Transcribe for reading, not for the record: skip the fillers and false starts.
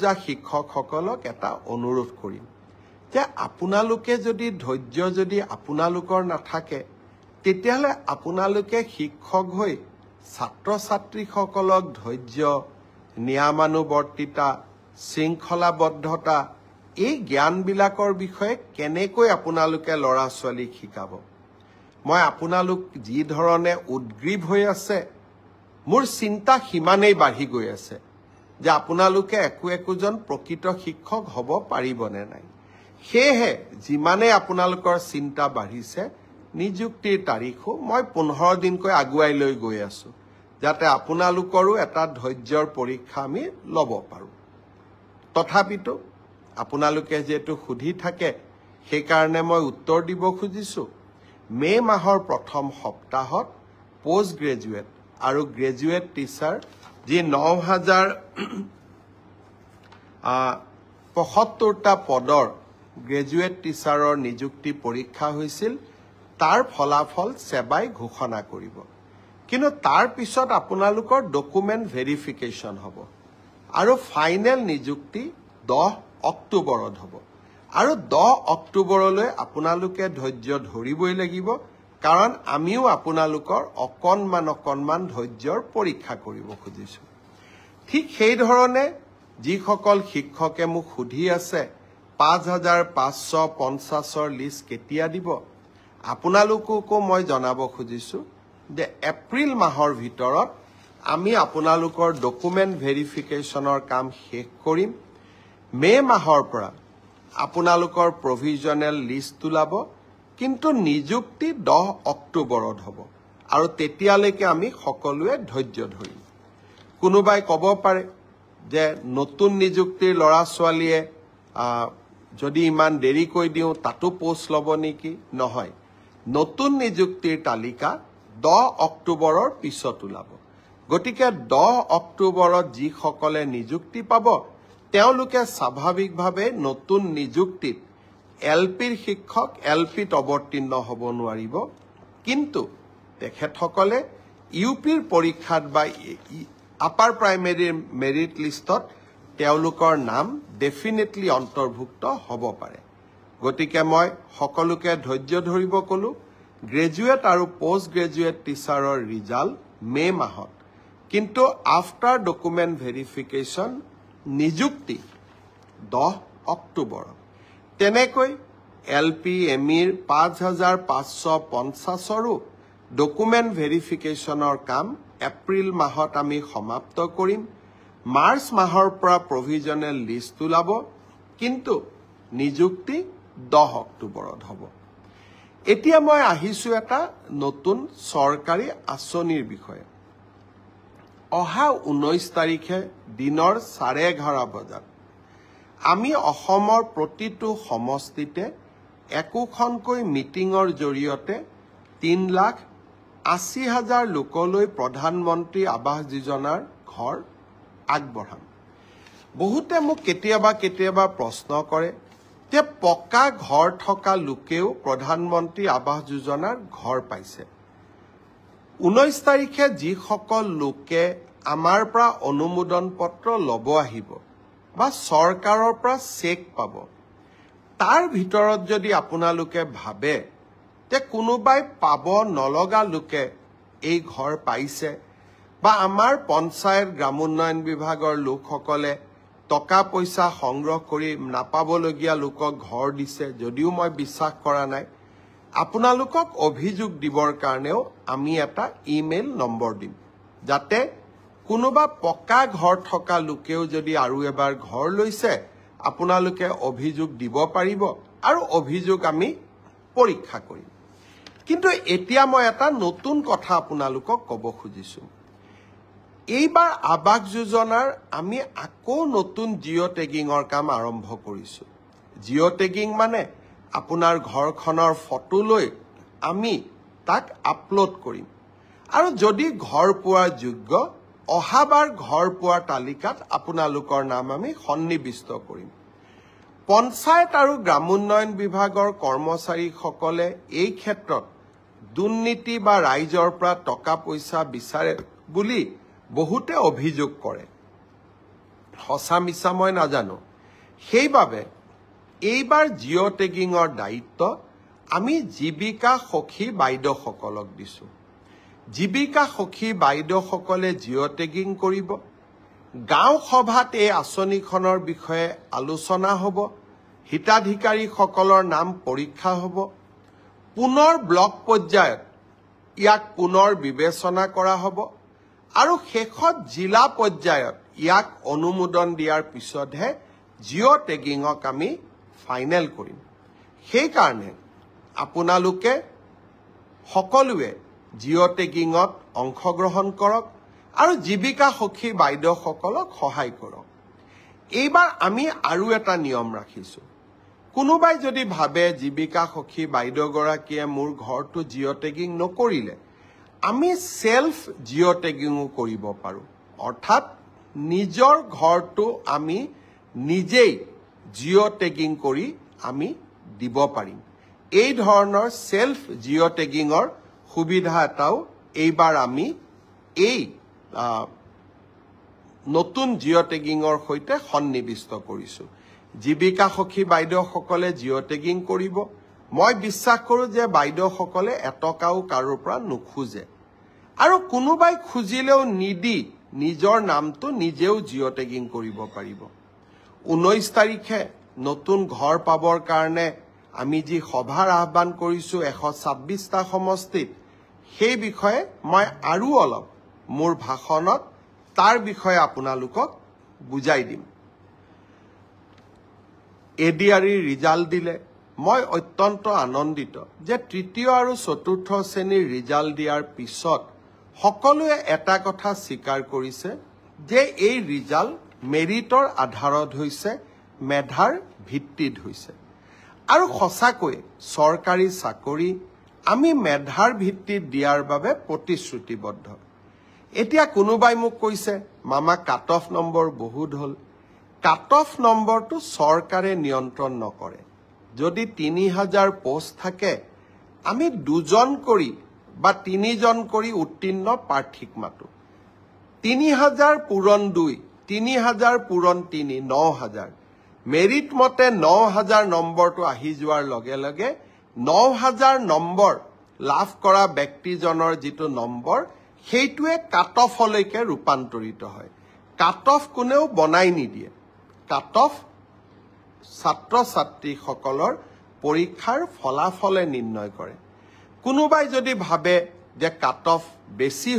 খোজা শিক্ষকসকলক এটা অনুৰোধ কৰিম যে আপোনালোকে যদি ধৈৰ্য যদি আপোনালোকৰ নাথাকে তেতিয়াহ'লে আপোনালোকে শিক্ষক হৈ ছাত্ৰ ছাত্ৰীসকলক ধৈৰ্য নিয়মানুৱৰ্তিতা শৃংখলাবদ্ধতা এই জ্ঞানবিলাকৰ বিষয়ে কেনেকৈ আপোনালোকে ল'ৰা ছোৱালীক শিকাব মই আপোনালোক যি ধৰণে উদ্গ্ৰীৱ হৈ আছে মোৰ চিন্তা সিমানেই বাঢ়ি গৈ আছে যে আপোনালোকে একোজন প্ৰকৃত শিক্ষক হ'ব পাৰিবনে নাই সেয়েহে যিমানে আপোনালোকৰ চিন্তা বাঢ়িছে নিযুক্তিৰ তাৰিখো মই 15 দিনকৈ আগুৱাই লৈ গৈ আছো যাতে আপোনালোকৰো এটা ধৈৰ্যৰ পৰীক্ষা আমি ল'ব পাৰো তথাপিতো আপোনালোকে যেটো সুধি থাকে সেই কাৰণে মই উত্তৰ দিব খুজিছো মে মাহৰ প্ৰথম সপ্তাহত পোষ্ট গ্ৰেজুৱেট আৰু গ্ৰেজুৱেট টিচাৰ যি 9075টা পদৰ গ্ৰেজুৱেট টিচাৰৰ নিযুক্তি পৰীক্ষা হৈছিল তাৰ ফলাফল সেবাই ঘোষণা কৰিব কিন্তু তাৰ পিছত আপোনালোকৰ ডকুমেন্ট ভেৰিফিকেশন হ'ব আৰু ফাইনেল নিযুক্তি 10 অক্টোবৰত হ'ব আৰু 10 অক্টোবৰলৈ আপোনালোকে ধৈৰ্য ধৰিবই লাগিব কাৰণ আমিও আপোনালোকৰ অকণমান ধৈৰ্যৰ পৰীক্ষা কৰিব খুজিছো ঠিক সেই ধৰণে যিসকল শিক্ষকে মোক সুধি আছে 5550ৰ লিষ্ট কেতিয়া দিব আপোনালোককো মই জনাব খুজিছো যে এপ্ৰিল মাহৰ ভিতৰত আমি আপোনালোকৰ ডকুমেন্ট ভেৰিফিকেশনৰ কাম শেষ কৰিম মে মাহৰ পৰা আপোনালোকৰ প্ৰভিজনেল লিষ্ট তুলাব কিন্তু নিযুক্তি 10 অক্টোবৰত হ'ব আৰু তেতিয়ালৈকে আমি সকলোৱে ধৈৰ্য ধৰিম কোনোবাই ক'ব পাৰে যে নতুন নিযুক্তিৰ ল'ৰা ছোৱালীয়ে যদি ইমান দেৰি কৈ দিও তাতো পোষ্ট ল'ব নেকি নহয় নতুন নিযুক্তিৰ তালিকা 10 অক্টোবৰৰ পিছত ওলাব গতিকে 10 অক্টোবৰত যি সকলে নিযুক্তি পাব তেওঁলোকে স্বাভাৱিকভাৱে নতুন নিযুক্তিত এলপিৰ শিক্ষক এলপিত অৱতীৰ্ণ হ'ব নোৱাৰিব কিন্তু তেখেতসকলে ইউপিৰ পৰীক্ষাত বা আপাৰ প্ৰাইমেৰীৰ মেৰিট লিষ্টত তেওঁলোকৰ নাম ডেফিনেটলি অন্তৰ্ভুক্ত হ'ব পাৰে গতিকে মই সকলোকে ধৈৰ্য ধৰিব কলো গ্ৰেজুৱেট আৰু পোষ্ট গ্ৰেজুৱেট টিচাৰৰ ৰিজাল্ট মে মাহত কিন্তু আফটাৰ ডকুমেন্ট ভেৰিফিকেশন নিযুক্তি 10 অক্টোবৰত তেনেকৈ এলপি এমিৰ 5550ৰো ডকুমেন্ট ভেৰিফিকেশনৰ কাম এপ্ৰিল মাহত আমি সমাপ্ত কৰিম মাৰ্চ মাহৰ পৰা প্ৰভিজনেল লিষ্ট তুলাব কিন্তু নিযুক্তি 10 অক্টোবৰত হ'ব এতিয়া মই আহিছো এটা নতুন চৰকাৰী আঁচনিৰ বিষয়ে অহা 19 তাৰিখে দিনৰ 11:30 বজাত আমি অসমৰ প্ৰতিটো সমষ্টিতে একোখনকৈ মিটিঙৰ জৰিয়তে 3,80,000 লোকলৈ প্ৰধানমন্ত্ৰী আৱাস যোজনাৰ ঘৰ আগবঢ়াম বহুতে মোক কেতিয়াবা প্ৰশ্ন কৰে যে পকা ঘৰ থকা লোকেও প্ৰধানমন্ত্ৰী আৱাস যোজনাৰ ঘৰ পাইছে 19 তাৰিখে যিসকল লোকে আমাৰ পৰা অনুমোদন পত্ৰ ল'ব আহিব বা চৰকাৰৰ পৰা চেক পাব তাৰ ভিতৰত যদি আপোনালোকে ভাবে যে কোনোবাই পাব নলগা লোকে এই ঘৰ পাইছে বা আমাৰ পঞ্চায়ত গ্ৰামোন্নয়ন বিভাগৰ লোকসকলে টকা পইচা সংগ্ৰহ কৰি নাপাবলগীয়া লোকক ঘৰ দিছে যদিও মই বিশ্বাস কৰা নাই আপোনালোকক অভিযোগ দিবৰ কাৰণেও আমি এটা ইমেইল নম্বৰ দিম যাতে কোনোবা পকা ঘৰ থকা লোকেও যদি আৰু এবাৰ ঘৰ লৈছে আপোনালোকে অভিযোগ দিব পাৰিব আৰু অভিযোগ আমি পৰীক্ষা কৰিম কিন্তু এতিয়া মই এটা নতুন কথা আপোনালোকক ক'ব খুজিছো এইবাৰ আৱাস যোজনাৰ আমি আকৌ নতুন জিঅ' টেগিঙৰ কাম আৰম্ভ কৰিছো জিঅ' টেগিং মানে আপোনাৰ ঘৰখনৰ ফটো লৈ আমি তাক আপলোড কৰিম আৰু যদি ঘৰ পোৱাৰ যোগ্য অহাবাৰ ঘৰ পোৱাৰ তালিকাত আপোনালোকৰ নাম আমি সন্নিবিষ্ট কৰিম পঞ্চায়ত আৰু গ্ৰামোন্নয়ন বিভাগৰ কৰ্মচাৰীসকলে এই ক্ষেত্ৰত দুৰ্নীতি বা ৰাইজৰ পৰা টকা পইচা বিচাৰে বুলি বহুতে অভিযোগ কৰে সঁচা মিছা মই নাজানো সেইবাবে এইবাৰ জিঅ' টেগিঙৰ দায়িত্ব আমি জীৱিকা সখী বাইদেউসকলক দিছোঁ জীৱিকা সখী বাইদেউসকলে জিঅ' টেগিং কৰিব গাঁও সভাত এই আঁচনিখনৰ বিষয়ে আলোচনা হ'ব হিতাধিকাৰীসকলৰ নাম পৰীক্ষা হ'ব পুনৰ ব্লক পৰ্যায়ত ইয়াক পুনৰ বিবেচনা কৰা হ'ব আৰু শেষত জিলা পৰ্যায়ত ইয়াক অনুমোদন দিয়াৰ পিছতহে জিঅ' টেগিঙক আমি ফাইনেল কৰিম সেইকাৰণে আপোনালোকে সকলোৱে জিঅ' টেগিঙত অংশগ্ৰহণ কৰক আৰু জীৱিকা সখী বাইদেউসকলক সহায় কৰক এইবাৰ আমি আৰু এটা নিয়ম ৰাখিছোঁ কোনোবাই যদি ভাবে জীৱিকা সখী বাইদেউগৰাকীয়ে মোৰ ঘৰটো জিঅ' টেগিং নকৰিলে আমি সেলফ জিঅ' টেগিঙো কৰিব পাৰোঁ অৰ্থাৎ নিজৰ ঘৰটো আমি নিজেই জিঅ' টেগিং কৰি আমি দিব পাৰিম এই ধৰণৰ সেলফ জিঅ' টেগিঙৰ সুবিধা এটাও এইবাৰ আমি এই নতুন জিঅ' টেগিঙৰ সৈতে সন্নিবিষ্ট কৰিছোঁ জীৱিকা সখী বাইদেউসকলে জিঅ' টেগিং কৰিব মই বিশ্বাস কৰোঁ যে বাইদেউসকলে এটকাও কাৰোৰ পৰা নোখোজে আৰু কোনোবাই খুজিলেও নিদি নিজৰ নামটো নিজেও জিঅ' টেগিং কৰিব পাৰিব 19 তাৰিখে নতুন ঘৰ পাবৰ কাৰণে আমি যি সভাৰ আহ্বান কৰিছোঁ 126টা সমষ্টিত সেই বিষয়ে মই আৰু অলপ মোৰ ভাষণত তাৰ বিষয়ে আপোনালোকক বুজাই দিম এডিআৰই ৰিজাল্ট দিলে মই অত্যন্ত আনন্দিত যে তৃতীয় আৰু চতুৰ্থ শ্ৰেণীৰ ৰিজাল্ট দিয়াৰ পিছত সকলোৱে এটা কথা স্বীকাৰ কৰিছে যে এই ৰিজাল্ট মেৰিটৰ আধাৰত হৈছে মেধাৰ ভিত্তিত হৈছে আৰু সঁচাকৈ চৰকাৰী চাকৰি আমি মেধাৰ ভিত্তিত দিয়াৰ বাবে প্ৰতিশ্ৰুতিবদ্ধ এতিয়া কোনোবাই মোক কৈছে মামা কাট অফ নম্বৰ বহুত হ'ল কাট অফ নম্বৰটো চৰকাৰে নিয়ন্ত্ৰণ নকৰে যদি 3000 পোষ্ট থাকে আমি 2জন কৰি বা 3জন কৰি উত্তীৰ্ণ প্ৰাৰ্থীক মাতো 3000 পূৰণ 2 3000 পূৰণ 3 9000 মেৰিট মতে 9000 নম্বৰটো আহি যোৱাৰ লগে লগে 9000 নম্বৰ লাভ কৰা ব্যক্তিজনৰ যিটো নম্বৰ সেইটোৱে কাট অফলৈকে ৰূপান্তৰিত হয় কাট অফ কোনেও বনাই নিদিয়ে কাট অফ ছাত্ৰ ছাত্ৰীসকলৰ পৰীক্ষাৰ ফলাফলে নিৰ্ণয় কৰে কোনোবাই যদি ভাবে যে কাট অফ বেছি